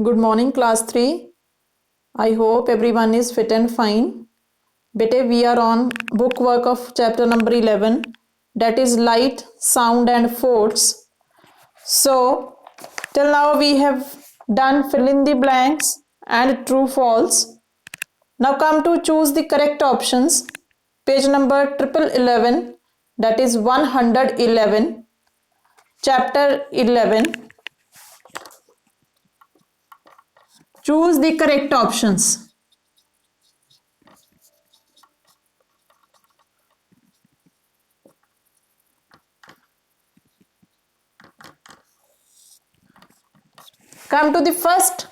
Good morning, class 3. I hope everyone is fit and fine. Bete, we are on book work of chapter number 11, that is light, sound and force. So, till now we have done fill in the blanks and true false. Now come to choose the correct options. Page number 1111, that is 111, chapter 11. Choose the correct options. Come to the first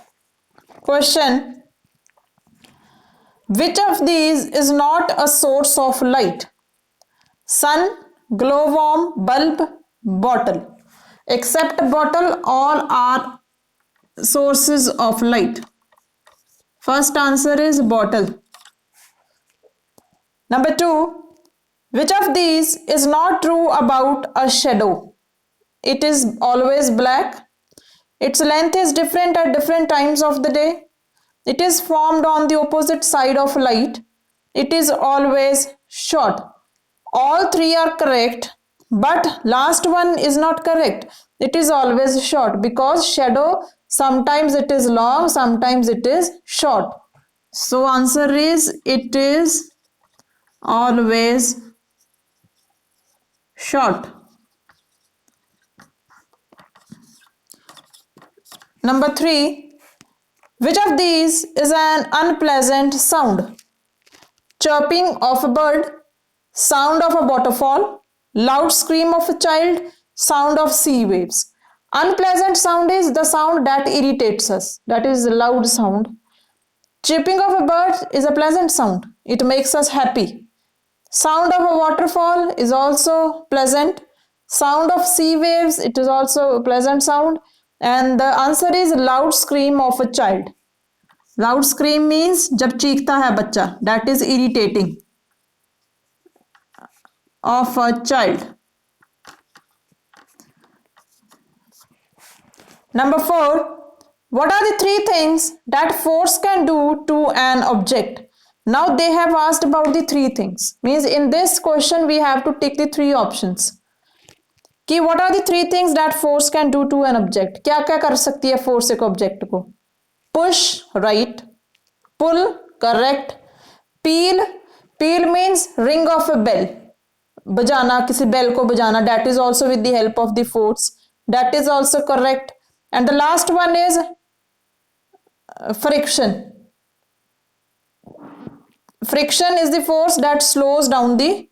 question. Which of these is not a source of light? Sun, glowworm, bulb, bottle. Except bottle, all are sources of light. First answer is bottle. Number 2. Which of these is not true about a shadow? It is always black. Its length is different at different times of the day. It is formed on the opposite side of light. It is always short. All three are correct, but last one is not correct. It is always short because shadow sometimes it is long, sometimes it is short. So answer is it is always short. Number 3. Which of these is an unpleasant sound? Chirping of a bird, sound of a waterfall, loud scream of a child, sound of sea waves. Unpleasant sound is the sound that irritates us, that is loud sound. Chirping of a bird is a pleasant sound, it makes us happy. Sound of a waterfall is also pleasant. Sound of sea waves, it is also a pleasant sound. And the answer is loud scream of a child. Loud scream means जब चीखता है बच्चा, that is irritating of a child. Number 4. What are the 3 things that force can do to an object? Now they have asked about the 3 things. Means in this question we have to take the 3 options. कि what are the 3 things that force can do to an object? क्या क्या कर सकती है force एक object को? Push, right. Pull, correct. Peel means ring of a bell. बजाना, किसी बेल को बजाना, that is also with the help of the force. That is also correct. And the last one is friction. Friction is the force that slows down the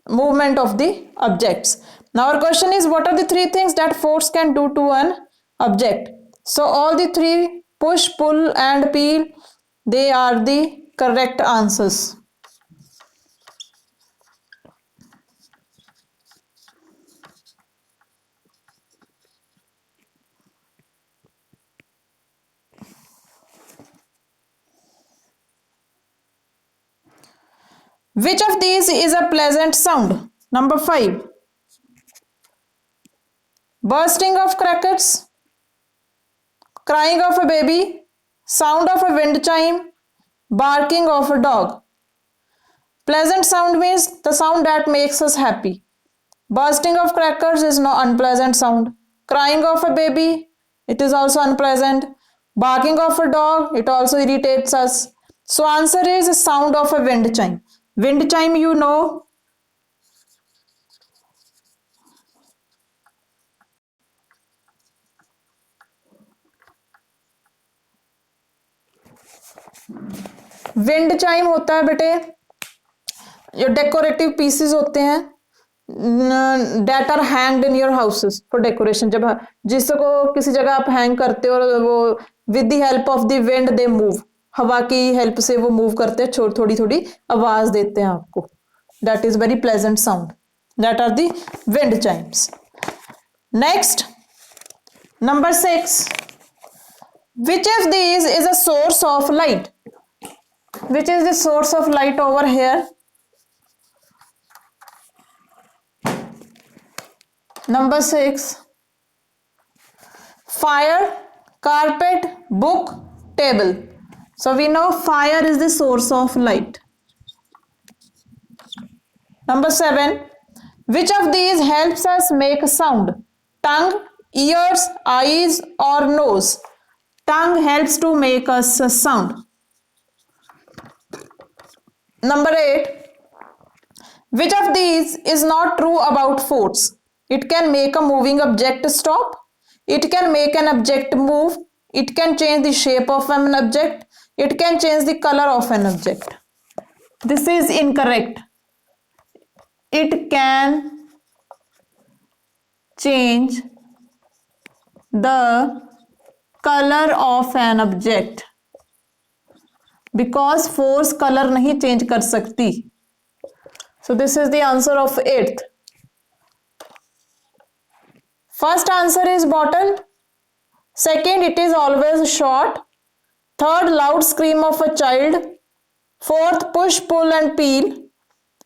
movement of the objects. Now our question is, what are the 3 things that force can do to an object? So all the 3, push, pull and peel, they are the correct answers. Which of these is a pleasant sound? Number 5. Bursting of crackers, crying of a baby, sound of a wind chime, barking of a dog. Pleasant sound means the sound that makes us happy. Bursting of crackers is no unpleasant sound. Crying of a baby, it is also unpleasant. Barking of a dog, it also irritates us. So answer is the sound of a wind chime. Wind chime, you know. Wind chime होता है बेटे, जो decorative pieces होते हैं that are hanged in your houses for decoration. जब जिसको किसी जगह आप हैंग करते हो और वो with the help of the wind they move, हवा की हेल्प से वो मूव करते हैं, थोड़ी थोड़ी आवाज देते हैं आपको. That is very pleasant sound. That are the wind chimes. Next, number 6. Which of these is a source of light? Which is the source of light over here? Number 6. fire, carpet, book, table. So we know fire is the source of light. Number 7. Which of these helps us make sound? Tongue, ears, eyes, or nose? Tongue helps to make us a sound. Number 8. Which of these is not true about force? It can make a moving object stop. It can make an object move. It can change the shape of an object. It can change the color of an object. This is incorrect. It can change the color of an object because force color नहीं change कर सकती. So this is the answer of 8th. First answer is bottle. Second, it is always short. Third, loud scream of a child. Fourth, push, pull and peel.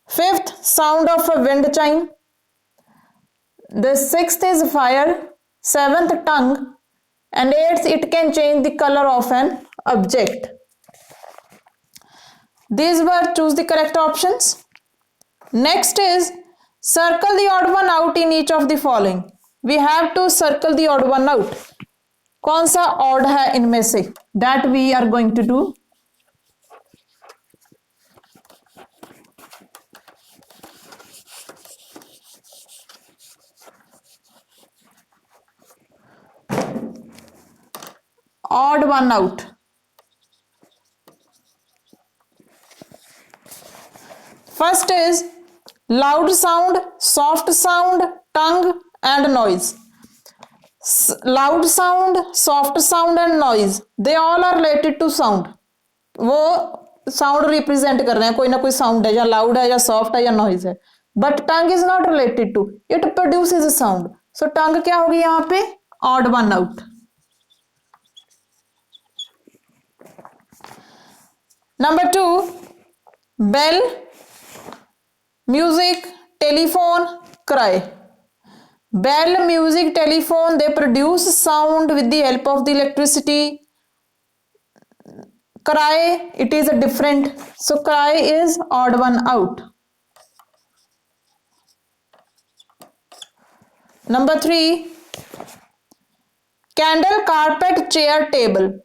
Fifth, sound of a wind chime. The sixth is fire. Seventh, tongue. And eighth, it can change the color of an object. These were choose the correct options. Next is circle the odd one out in each of the following. We have to circle the odd one out. कौन सा odd है इनमें से? That we are going to do. Odd one out. First is loud sound, soft sound, tongue and noise. Loud sound, soft sound and noise, they all are related to sound. वो sound represent कर रहे हैं, कोई ना कोई sound है, या loud है या soft है या noise है. But tongue is not related to, it produces a sound. So tongue क्या होगी यहाँ पे? Odd one out. Number 2, bell, music, telephone, cry. Bell, music, telephone, they produce sound with the help of the electricity. Cry, it is a different. So cry is odd one out. Number 3, candle, carpet, chair, table.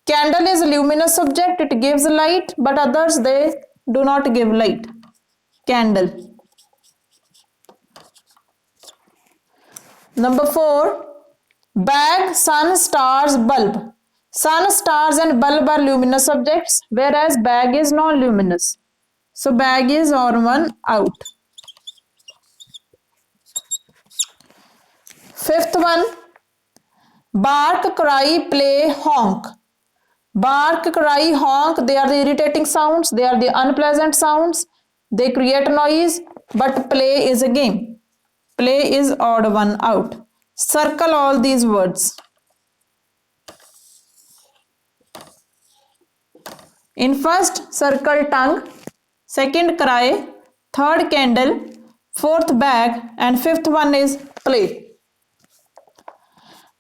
Candle is a luminous object, it gives light, but others they do not give light. Candle. Number 4, bag, sun, stars, bulb. Sun, stars and bulb are luminous objects, whereas bag is non-luminous. So bag is odd one out. Fifth one, bark, cry, play, honk. Bark, cry, honk, they are the irritating sounds, they are the unpleasant sounds, they create noise, but play is a game. Play is odd one out. Circle all these words. In first, circle tongue, second cry, third candle, fourth bag, and fifth one is play.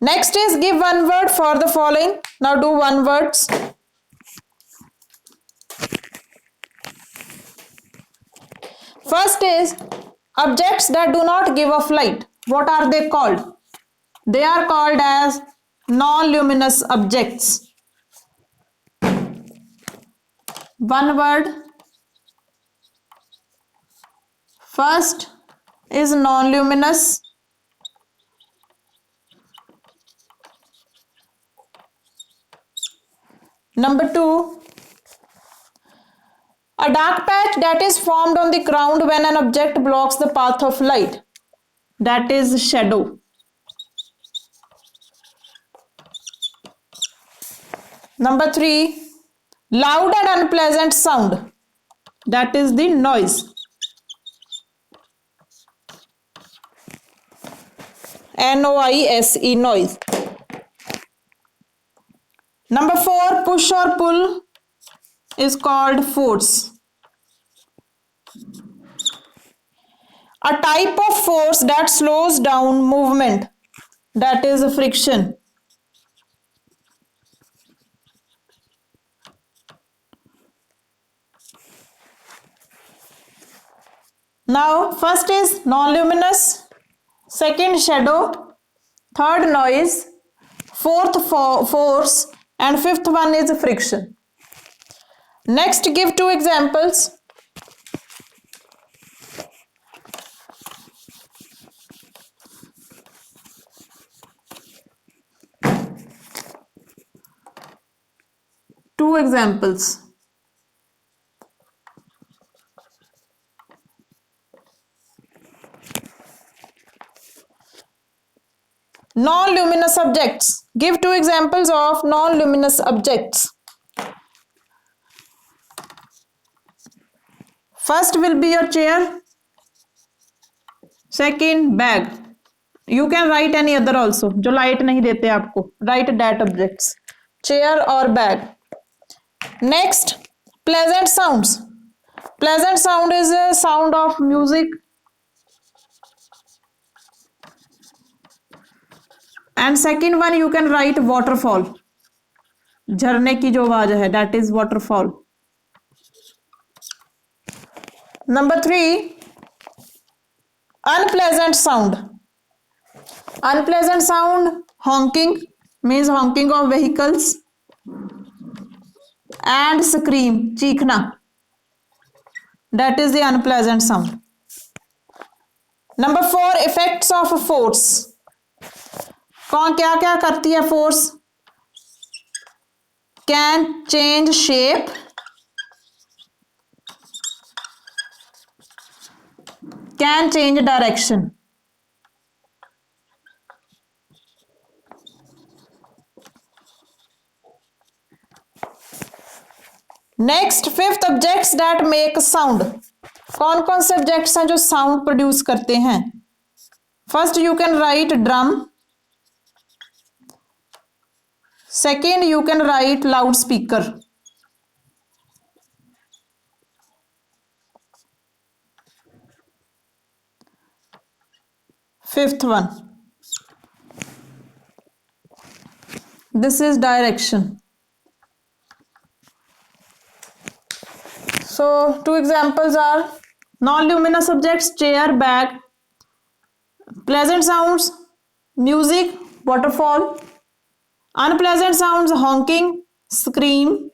Next is give one word for the following. Now do one words. First is objects that do not give off light. What are they called? They are called as non-luminous objects. One word. First is non-luminous. Number 2, a dark patch that is formed on the ground when an object blocks the path of light. That is shadow. Number 3, loud and unpleasant sound. That is the noise. N-O-I-S-E, noise. Number 4, push or pull is called force. A type of force that slows down movement, that is friction. Now first is non-luminous, second shadow, third noise, fourth force, and fifth one is friction. Next, give two examples. Two examples. Non-luminous objects. Give two examples of non-luminous objects. First will be your chair. Second, bag. You can write any other also जो light नहीं देते आपको. Write that objects. Chair or bag. Next, pleasant sounds. Pleasant sound is a sound of music. And second one you can write waterfall. झरने की जो आवाज है, that is waterfall. Number 3, unpleasant sound. Unpleasant sound, honking, means honking of vehicles, and scream, चीखना, that is the unpleasant sound. Number 4, effects of force. कौन क्या क्या करती है force? Can change shape, can change direction. Next, fifth, objects that make sound. कौन कौन से objects हैं जो sound produce करते हैं? First you can write drum. Second you can write loudspeaker. Fifth one, this is direction. So two examples are non-luminous objects, chair, bag. Pleasant sounds, music, waterfall. Unpleasant sounds, honking, scream.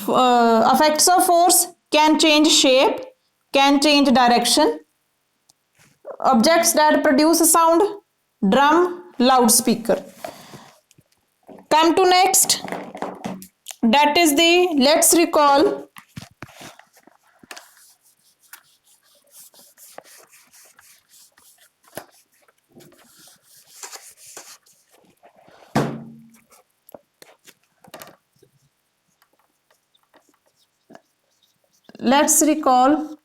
Effects of force, can change shape, can change direction. Objects that produce sound, drum, loudspeaker. Come to next, that is the let's recall. Let's recall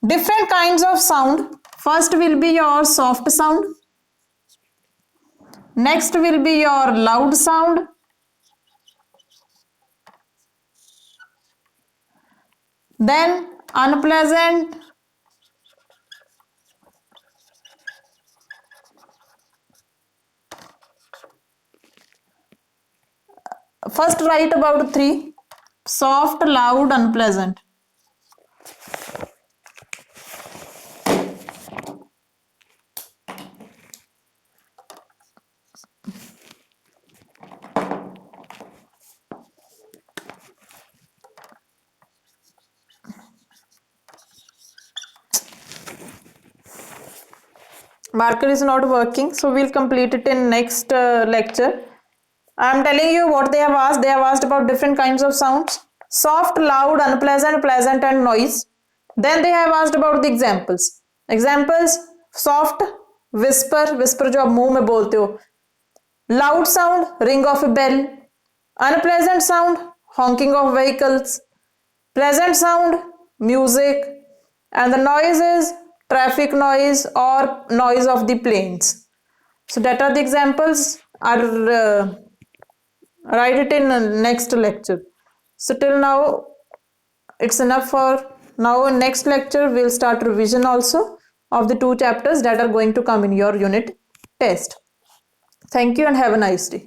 different kinds of sound. First will be your soft sound. Next will be your loud sound. Then unpleasant. First write about 3. Soft, loud, unpleasant. Marker is not working, so we'll complete it in next lecture. I am telling you what they have asked. They have asked about different kinds of sounds: soft, loud, unpleasant, pleasant, and noise. Then they have asked about the examples. Examples: soft, whisper, whisper जो आप मुंह में बोलते हो. Loud sound, ring of a bell. Unpleasant sound, honking of vehicles. Pleasant sound, music. And the noise is traffic noise or noise of the planes. So that are the examples. I'll write it in next lecture. So till now it's enough for now. In next lecture we'll start revision also of the 2 chapters that are going to come in your unit test. Thank you and have a nice day.